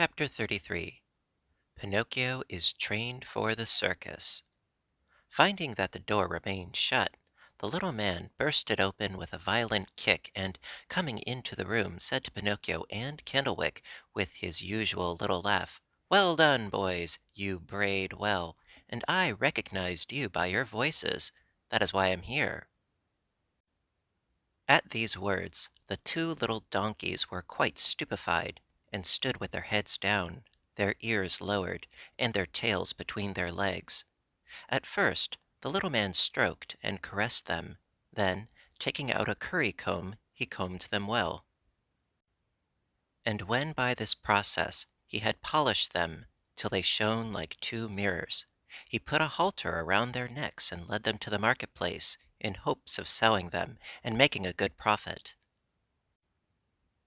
Chapter 33. Pinocchio is trained for the circus. Finding that the door remained shut, the little man burst it open with a violent kick and, coming into the room, said to Pinocchio and Candlewick with his usual little laugh, "Well done, boys! You brayed well, and I recognized you by your voices. That is why I'm here." At these words, the two little donkeys were quite stupefied, and stood with their heads down, their ears lowered, and their tails between their legs. At first, the little man stroked and caressed them, then, taking out a curry-comb, he combed them well. And when by this process he had polished them till they shone like two mirrors, he put a halter around their necks and led them to the market-place, in hopes of selling them and making a good profit.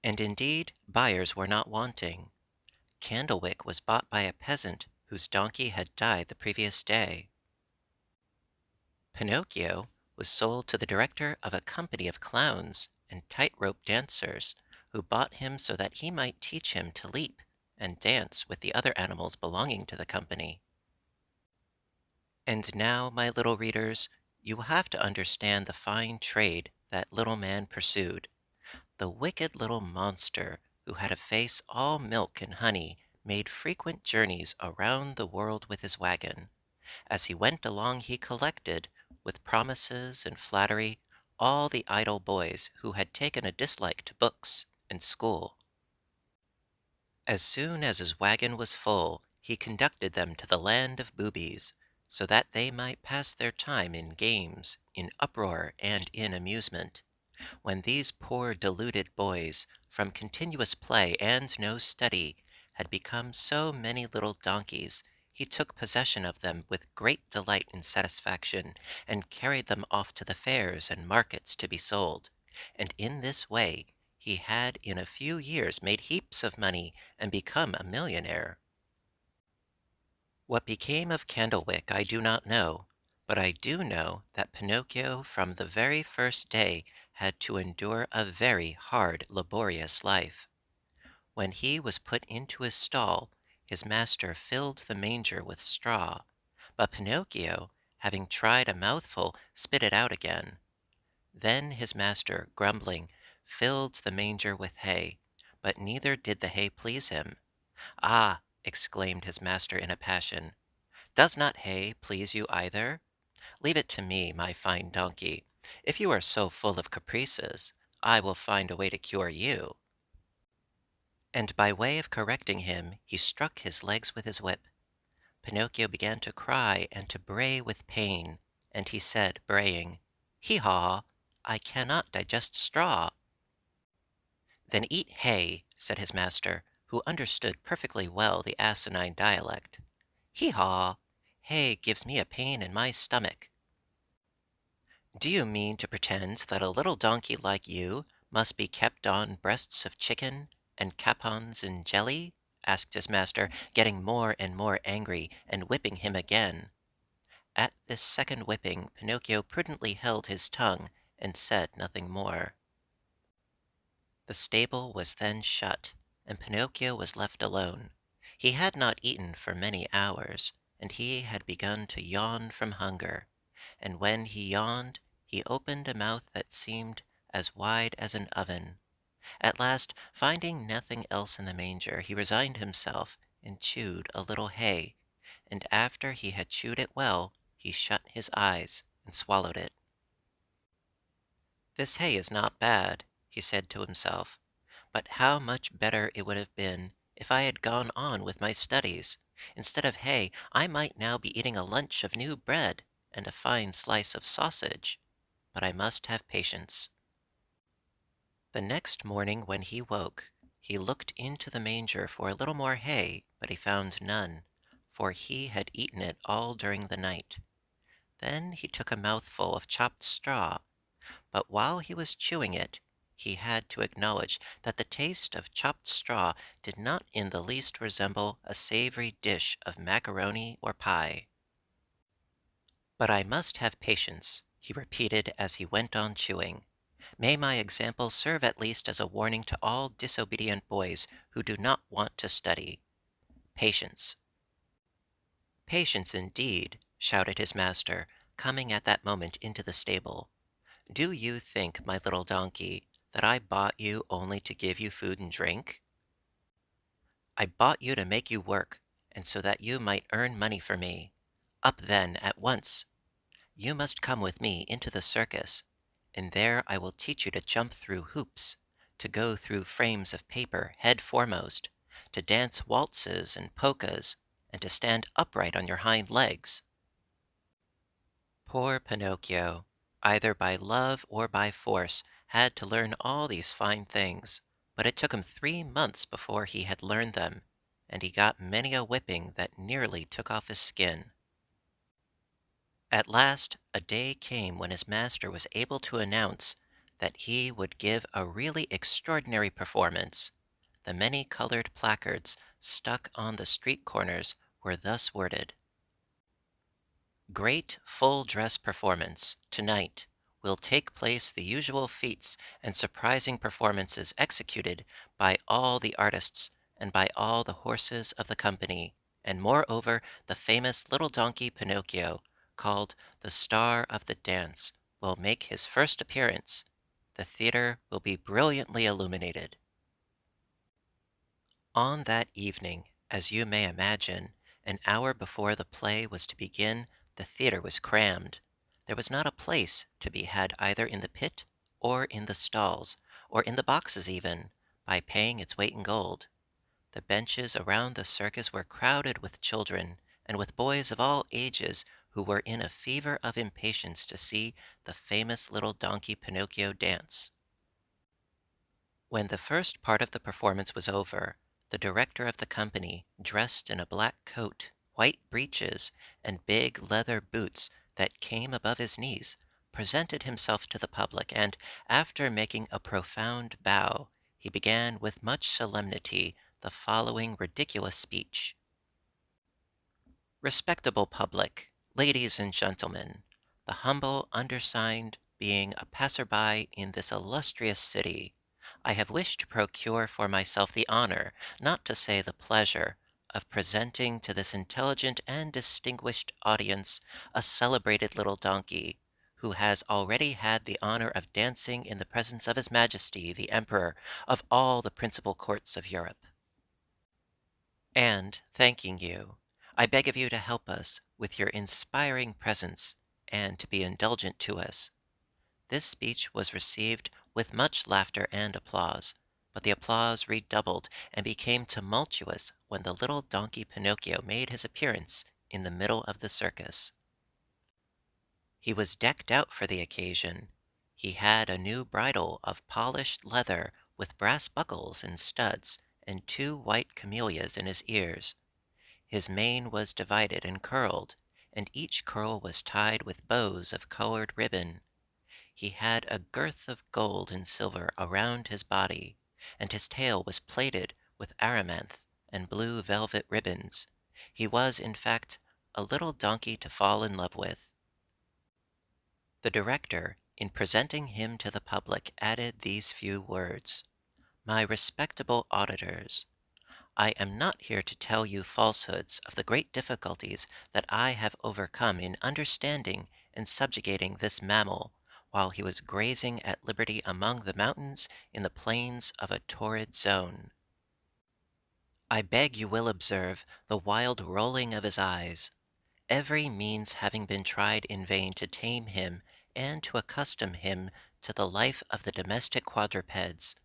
And indeed buyers were not wanting. Candlewick was bought by a peasant whose donkey had died the previous day. Pinocchio was sold to the director of a company of clowns and tight-rope dancers, who bought him so that he might teach him to leap and dance with the other animals belonging to the company. And now, my little readers, you will have to understand the fine trade that little man pursued. The wicked little monster, who had a face all milk and honey, made frequent journeys around the world with his wagon. As he went along he collected, with promises and flattery, all the idle boys who had taken a dislike to books and school. As soon as his wagon was full, he conducted them to the land of boobies, so that they might pass their time in games, in uproar, and in amusement. When these poor deluded boys, from continuous play and no study, had become so many little donkeys, he took possession of them with great delight and satisfaction, and carried them off to the fairs and markets to be sold. And in this way he had in a few years made heaps of money and become a millionaire. What became of Candlewick I do not know, but I do know that Pinocchio from the very first day had to endure a very hard, laborious life. When he was put into his stall, his master filled the manger with straw, but Pinocchio, having tried a mouthful, spit it out again. Then his master, grumbling, filled the manger with hay, but neither did the hay please him. "Ah!" exclaimed his master in a passion, "does not hay please you either? Leave it to me, my fine donkey. If you are so full of caprices, I will find a way to cure you." And by way of correcting him, he struck his legs with his whip. Pinocchio began to cry and to bray with pain, and he said, braying, "Hee-haw! I cannot digest straw." "Then eat hay," said his master, who understood perfectly well the asinine dialect. "Hee-haw! Hay gives me a pain in my stomach." "Do you mean to pretend that a little donkey like you must be kept on breasts of chicken and capons and jelly?" asked his master, getting more and more angry, and whipping him again. At this second whipping, Pinocchio prudently held his tongue and said nothing more. The stable was then shut, and Pinocchio was left alone. He had not eaten for many hours, and he had begun to yawn from hunger. And when he yawned, he opened a mouth that seemed as wide as an oven. At last, finding nothing else in the manger, he resigned himself and chewed a little hay, and after he had chewed it well, he shut his eyes and swallowed it. "This hay is not bad," he said to himself, "but how much better it would have been if I had gone on with my studies. Instead of hay, I might now be eating a lunch of new bread and a fine slice of sausage, but I must have patience." The next morning when he woke, he looked into the manger for a little more hay, but he found none, for he had eaten it all during the night. Then he took a mouthful of chopped straw, but while he was chewing it, he had to acknowledge that the taste of chopped straw did not in the least resemble a savory dish of macaroni or pie. "But I must have patience," he repeated as he went on chewing. May my example serve at least as a warning to all disobedient boys who do not want to study. Patience. Patience indeed, shouted his master, coming at that moment into the stable. Do you think, my little donkey, that I bought you only to give you food and drink? I bought you to make you work, and so that you might earn money for me. Up then, at once. You must come with me into the circus, and there I will teach you to jump through hoops, to go through frames of paper head foremost, to dance waltzes and polkas, and to stand upright on your hind legs. Poor Pinocchio, either by love or by force, had to learn all these fine things, but it took him 3 months before he had learned them, and he got many a whipping that nearly took off his skin. At last a day came when his master was able to announce that he would give a really extraordinary performance. The many-colored placards stuck on the street corners were thus worded: Great full dress performance. Tonight will take place the usual feats and surprising performances executed by all the artists and by all the horses of the company, and moreover the famous little donkey Pinocchio, called the Star of the Dance, will make his first appearance. The theater will be brilliantly illuminated. On that evening, as you may imagine, an hour before the play was to begin, the theater was crammed. There was not a place to be had either in the pit, or in the stalls, or in the boxes even, by paying its weight in gold. The benches around the circus were crowded with children, and with boys of all ages who were in a fever of impatience to see the famous little donkey Pinocchio dance. When the first part of the performance was over, the director of the company, dressed in a black coat, white breeches, and big leather boots that came above his knees, presented himself to the public, and, after making a profound bow, he began with much solemnity the following ridiculous speech: Respectable public, ladies and gentlemen, the humble undersigned being a passer-by in this illustrious city, I have wished to procure for myself the honor, not to say the pleasure, of presenting to this intelligent and distinguished audience a celebrated little donkey, who has already had the honor of dancing in the presence of His Majesty the Emperor of all the principal courts of Europe. And, thanking you, I beg of you to help us with your inspiring presence, and to be indulgent to us. This speech was received with much laughter and applause, but the applause redoubled and became tumultuous when the little donkey Pinocchio made his appearance in the middle of the circus. He was decked out for the occasion. He had a new bridle of polished leather with brass buckles and studs, and 2 white camellias in his ears. His mane was divided and curled, and each curl was tied with bows of colored ribbon. He had a girth of gold and silver around his body, and his tail was plaited with amaranth and blue velvet ribbons. He was, in fact, a little donkey to fall in love with. The director, in presenting him to the public, added these few words: My respectable auditors, I am not here to tell you falsehoods of the great difficulties that I have overcome in understanding and subjugating this mammal while he was grazing at liberty among the mountains in the plains of a torrid zone. I beg you will observe the wild rolling of his eyes, every means having been tried in vain to tame him and to accustom him to the life of the domestic quadrupeds.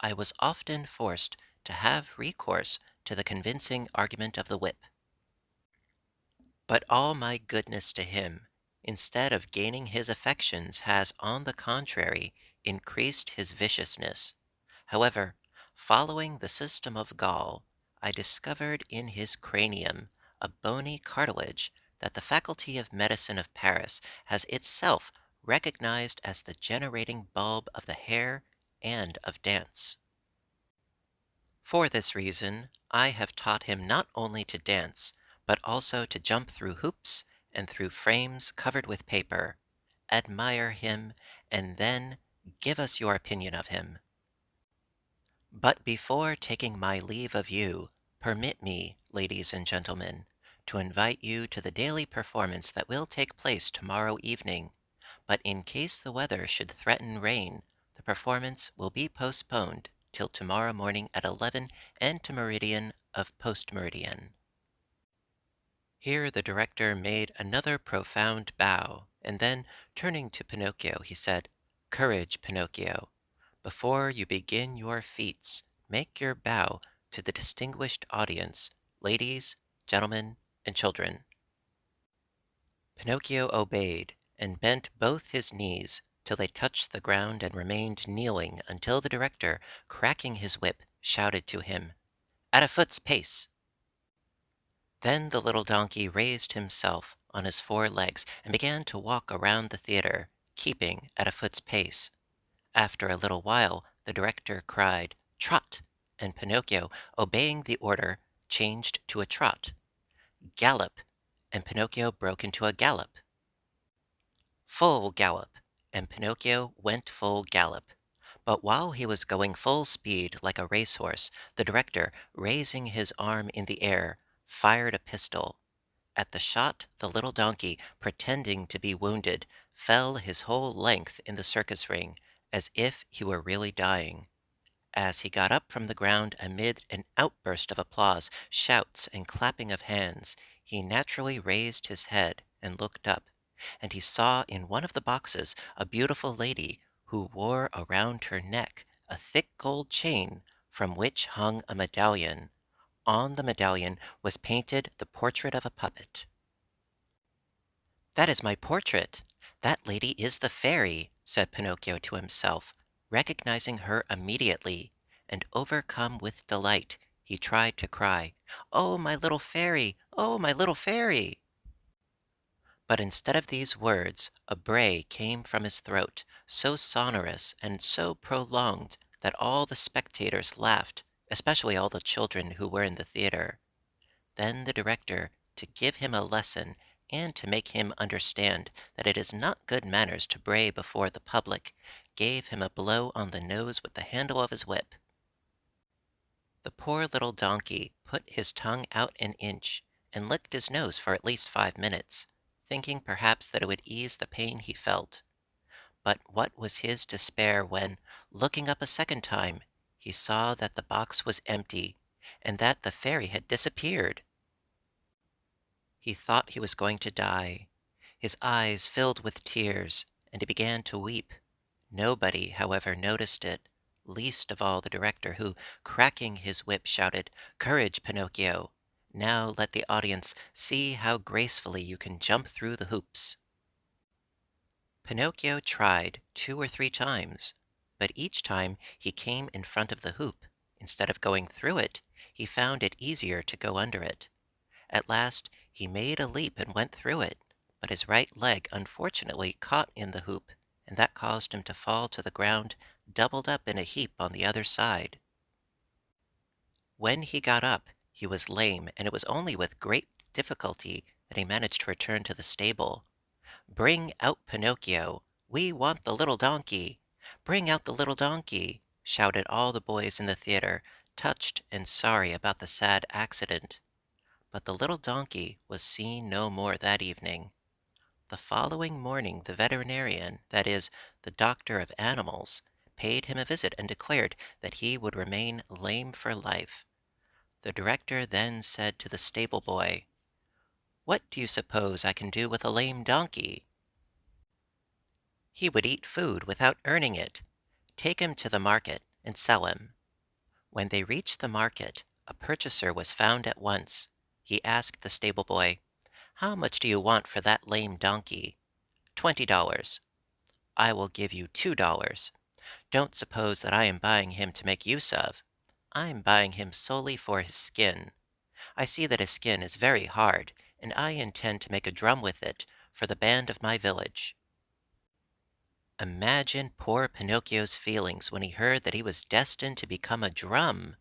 I was often forced to have recourse to the convincing argument of the whip. But all my goodness to him, instead of gaining his affections, has, on the contrary, increased his viciousness. However, following the system of Gall, I discovered in his cranium a bony cartilage that the Faculty of Medicine of Paris has itself recognized as the generating bulb of the hair and of dance. For this reason, I have taught him not only to dance, but also to jump through hoops and through frames covered with paper. Admire him, and then Give us your opinion of him. But before taking my leave of you, permit me, ladies and gentlemen, to invite you to the daily performance that will take place tomorrow evening. But in case the weather should threaten rain, the performance will be postponed till tomorrow morning at 11 antemeridian of postmeridian. Here the director made another profound bow, and then, turning to Pinocchio, he said, "Courage, Pinocchio! Before you begin your feats, make your bow to the distinguished audience, ladies, gentlemen, and children." Pinocchio obeyed, and bent both his knees till they touched the ground and remained kneeling until the director, cracking his whip, shouted to him, "At a foot's pace!" Then the little donkey raised himself on his four legs and began to walk around the theater, keeping at a foot's pace. After a little while, the director cried, "Trot!" and Pinocchio, obeying the order, changed to a trot. "Gallop!" and Pinocchio broke into a gallop. "Full gallop!" and Pinocchio went full gallop. But while he was going full speed like a racehorse, the director, raising his arm in the air, fired a pistol. At the shot, the little donkey, pretending to be wounded, fell his whole length in the circus ring, as if he were really dying. As he got up from the ground amid an outburst of applause, shouts, and clapping of hands, he naturally raised his head and looked up, and he saw in one of the boxes a beautiful lady who wore around her neck a thick gold chain from which hung a medallion. On the medallion was painted the portrait of a puppet. "That is my portrait! That lady is the fairy!" said Pinocchio to himself, recognizing her immediately, and overcome with delight, he tried to cry, "Oh, my little fairy! Oh, my little fairy!" But instead of these words, a bray came from his throat, so sonorous and so prolonged that all the spectators laughed, especially all the children who were in the theater. Then the director, to give him a lesson and to make him understand that it is not good manners to bray before the public, gave him a blow on the nose with the handle of his whip. The poor little donkey put his tongue out an inch and licked his nose for at least 5 minutes, thinking perhaps that it would ease the pain he felt. But what was his despair when, looking up a second time, he saw that the box was empty and that the fairy had disappeared. He thought he was going to die. His eyes filled with tears, and he began to weep. Nobody, however, noticed it, least of all the director, who, cracking his whip, shouted, "Courage, Pinocchio! Now let the audience see how gracefully you can jump through the hoops." Pinocchio tried 2 or 3 times, but each time he came in front of the hoop. Instead of going through it, he found it easier to go under it. At last he made a leap and went through it, but his right leg unfortunately caught in the hoop, and that caused him to fall to the ground doubled up in a heap on the other side. When he got up, he was lame, and it was only with great difficulty that he managed to return to the stable. "Bring out Pinocchio! We want the little donkey! Bring out the little donkey!" shouted all the boys in the theater, touched and sorry about the sad accident. But the little donkey was seen no more that evening. The following morning the veterinarian, that is, the doctor of animals, paid him a visit and declared that he would remain lame for life. The director then said to the stable boy, "What do you suppose I can do with a lame donkey?" "He would eat food without earning it. Take him to the market and sell him." When they reached the market, a purchaser was found at once. He asked the stable boy, "How much do you want for that lame donkey?" "$20." "I will give you $2. Don't suppose that I am buying him to make use of. I am buying him solely for his skin. I see that his skin is very hard, and I intend to make a drum with it for the band of my village." Imagine poor Pinocchio's feelings when he heard that he was destined to become a drum.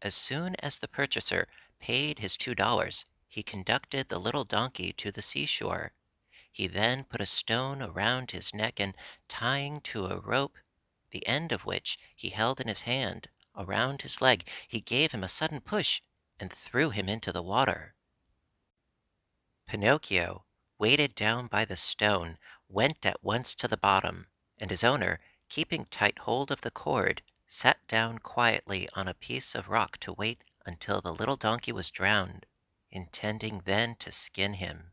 As soon as the purchaser paid his $2, he conducted the little donkey to the seashore. He then put a stone around his neck and, tying to a rope, the end of which he held in his hand around his leg, he gave him a sudden push and threw him into the water. Pinocchio, weighted down by the stone, went at once to the bottom, and his owner, keeping tight hold of the cord, sat down quietly on a piece of rock to wait until the little donkey was drowned, intending then to skin him.